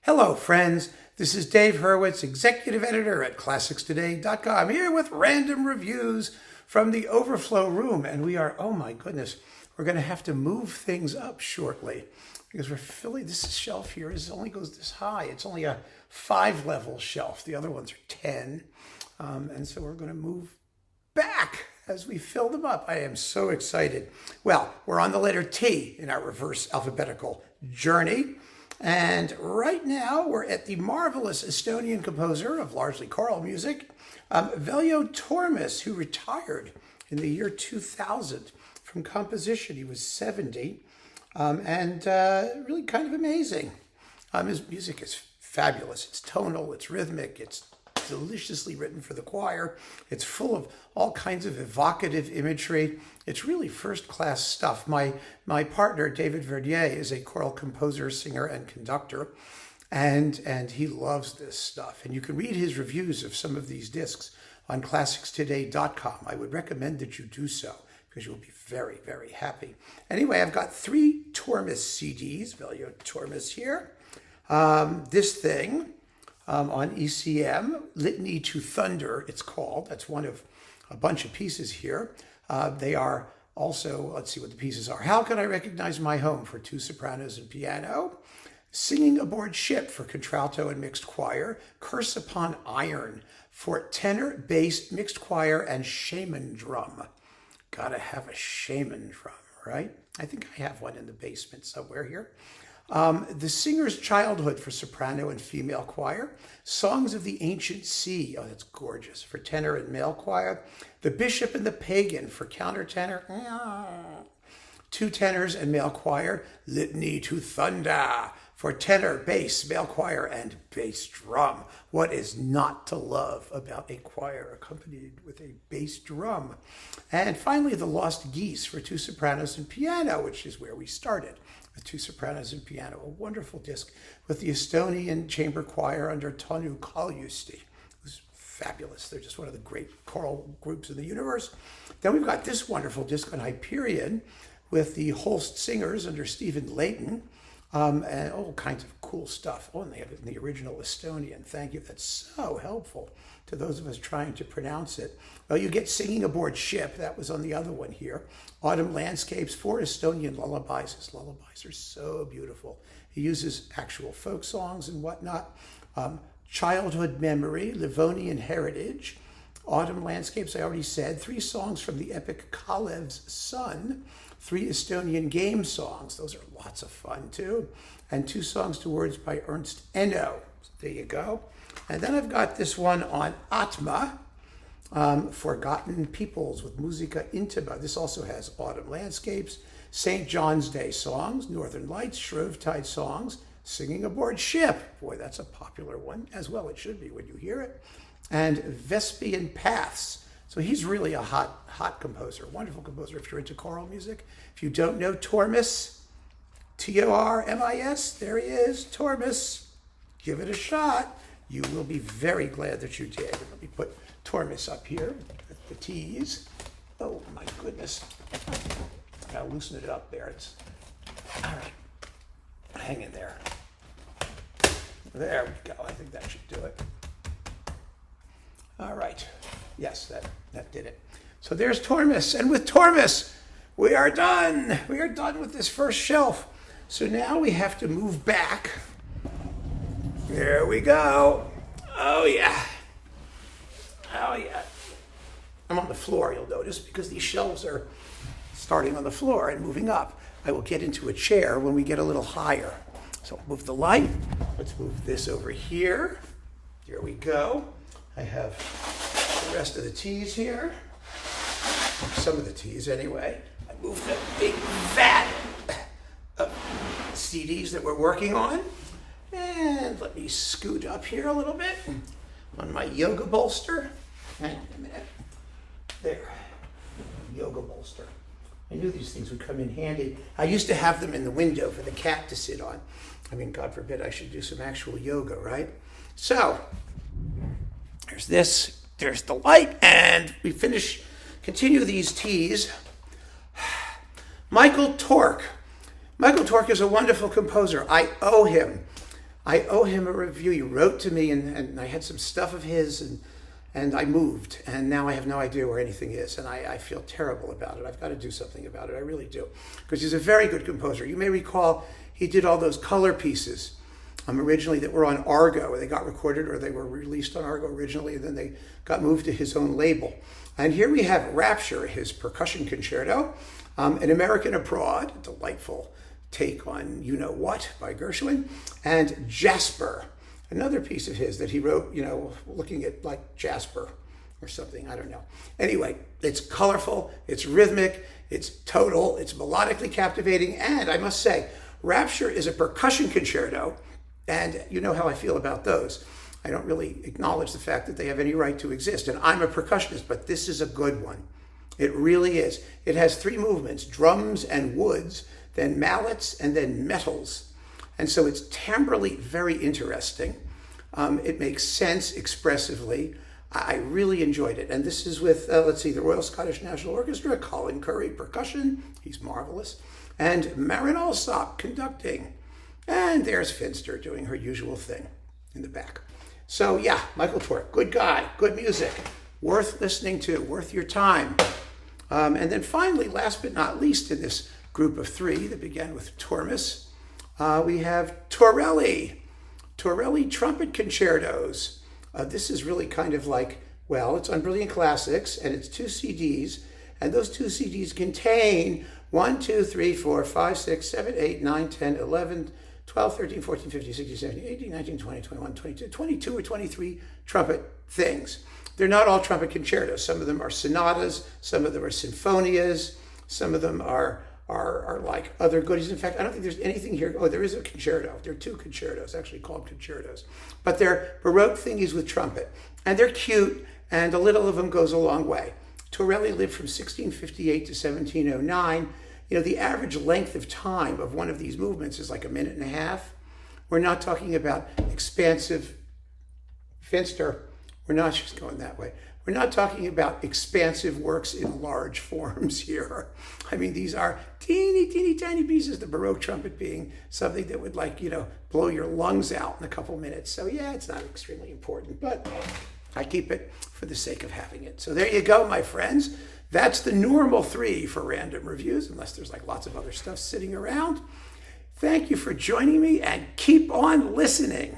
Hello, friends. This is Dave Hurwitz, executive editor at classicstoday.com, here with random reviews from the Overflow room. And we are, oh my goodness, we're going to have to move things up shortly because we're filling, this shelf here only goes this high. It's only a 5-level shelf. The other ones are 10. And so we're going to move back as we fill them up. I am so excited. Well, we're on the letter T in our reverse alphabetical journey. And right now we're at the marvelous Estonian composer of largely choral music, Veljo Tormis, who retired in the year 2000 from composition. He was 70 and really kind of amazing. His music is fabulous. It's tonal, it's rhythmic, it's deliciously written for the choir. It's full of all kinds of evocative imagery. It's really first-class stuff. My partner, David Verdier, is a choral composer, singer, and conductor, and he loves this stuff. And you can read his reviews of some of these discs on classicstoday.com. I would recommend that you do so because you'll be very, very happy. Anyway, I've got 3 Tormis CDs, Veljo Tormis here. This thing, on ECM, Litany to Thunder, it's called. That's one of a bunch of pieces here. They are also, let's see what the pieces are. How Can I Recognize My Home for 2 sopranos and piano. Singing Aboard Ship for contralto and mixed choir. Curse Upon Iron for tenor, bass, mixed choir, and shaman drum. Gotta have a shaman drum, right? I think I have one in the basement somewhere here. The Singer's Childhood for soprano and female choir. Songs of the Ancient Sea, oh, that's gorgeous, for tenor and male choir. The Bishop and the Pagan for countertenor. 2 tenors and male choir. Litany to Thunder for tenor, bass, male choir, and bass drum. What is not to love about a choir accompanied with a bass drum? And finally, The Lost Geese for 2 sopranos and piano, which is where we started. With 2 sopranos and piano, a wonderful disc with the Estonian chamber choir under Tonu Kaljusti. It was fabulous. They're just one of the great choral groups in the universe. Then we've got this wonderful disc on Hyperion with the Holst Singers under Stephen Layton, and all kinds of cool stuff. Oh, and they have it in the original Estonian. Thank you. That's so helpful to those of us trying to pronounce it. Well, you get Singing Aboard Ship. That was on the other one here. Autumn Landscapes, 4 Estonian lullabies. His lullabies are so beautiful. He uses actual folk songs and whatnot. Childhood Memory, Livonian Heritage. Autumn Landscapes, I already said. 3 songs from the epic Kalev's Son. 3 Estonian game songs. Those are lots of fun, too. And 2 songs to words by Ernst Enno. So there you go. And then I've got this one on Atma, Forgotten Peoples with Musica Intima. This also has Autumn Landscapes, St. John's Day songs, Northern Lights, Shrovetide songs, Singing Aboard Ship. Boy, that's a popular one, as well it should be when you hear it. And Vespian Paths. So he's really a hot composer, wonderful composer if you're into choral music. If you don't know Tormis, Tormis, there he is, Tormis. Give it a shot. You will be very glad that you did. Let me put Tormis up here with the T's. Oh my goodness. I gotta loosen it up there. It's all right. Hang in there. There we go. I think that should do it. All right. Yes, that did it. So there's Tormis. And with Tormis, we are done. We are done with this first shelf. So now we have to move back. There we go. Oh, yeah. Oh, yeah. I'm on the floor, you'll notice, because these shelves are starting on the floor and moving up. I will get into a chair when we get a little higher. So move the light. Let's move this over here. Here we go. I have the rest of the teas here. Some of the teas, anyway. I moved the big vat of CDs that we're working on. And let me scoot up here a little bit on my yoga bolster. Hang on a minute. There. Yoga bolster. I knew these things would come in handy. I used to have them in the window for the cat to sit on. I mean, God forbid I should do some actual yoga, right? So, there's this, there's the light, and we continue these teas. Michael Tork. Michael Tork is a wonderful composer. I owe him I owe him a review. He wrote to me, and I had some stuff of his, and I moved, and now I have no idea where anything is, and I feel terrible about it. I've got to do something about it. I really do, because he's a very good composer. You may recall he did all those color pieces originally that were on Argo. They got recorded, or they were released on Argo originally, and then they got moved to his own label. And here we have Rapture, his percussion concerto, An American Abroad, a delightful take on You Know What by Gershwin, and Jasper, another piece of his that he wrote, looking at like Jasper or something, I don't know. Anyway, it's colorful, it's rhythmic, it's total, it's melodically captivating, and I must say, Rapture is a percussion concerto, and you know how I feel about those. I don't really acknowledge the fact that they have any right to exist, and I'm a percussionist, but this is a good one. It really is. It has 3 movements, drums and woods, then mallets, and then metals. And so it's timbrally very interesting. It makes sense expressively. I really enjoyed it. And this is with, the Royal Scottish National Orchestra, Colin Curry, percussion, he's marvelous, and Marin Alsop conducting. And there's Finster doing her usual thing in the back. So yeah, Michael Tork, good guy, good music, worth listening to, worth your time. And then finally, last but not least in this group of 3 that began with Tormis, we have Torelli trumpet concertos. This is really kind of like, it's on Brilliant Classics, and it's 2 CDs, and those 2 CDs contain 1, 2, 3, 4, 5, 6, 7, 8, 9, 10, 11, 12, 13, 14, 15, 16, 17, 18, 19, 20, 21, 22, 22 or 23 trumpet things. They're not all trumpet concertos. Some of them are sonatas, some of them are sinfonias, some of them are like other goodies. In fact, I don't think there's anything here. Oh, there is a concerto. There are 2 concertos, actually called concertos. But they're Baroque thingies with trumpet. And they're cute, and a little of them goes a long way. Torelli lived from 1658 to 1709. The average length of time of one of these movements is like 1.5 minutes. We're not talking about expansive, Finster, we're not just going that way. We're not talking about expansive works in large forms here. I mean, these are teeny tiny pieces, the Baroque trumpet being something that would blow your lungs out in a couple minutes. So yeah, it's not extremely important, but I keep it for the sake of having it. So there you go, my friends. That's the normal 3 for random reviews, unless there's lots of other stuff sitting around. Thank you for joining me, and keep on listening.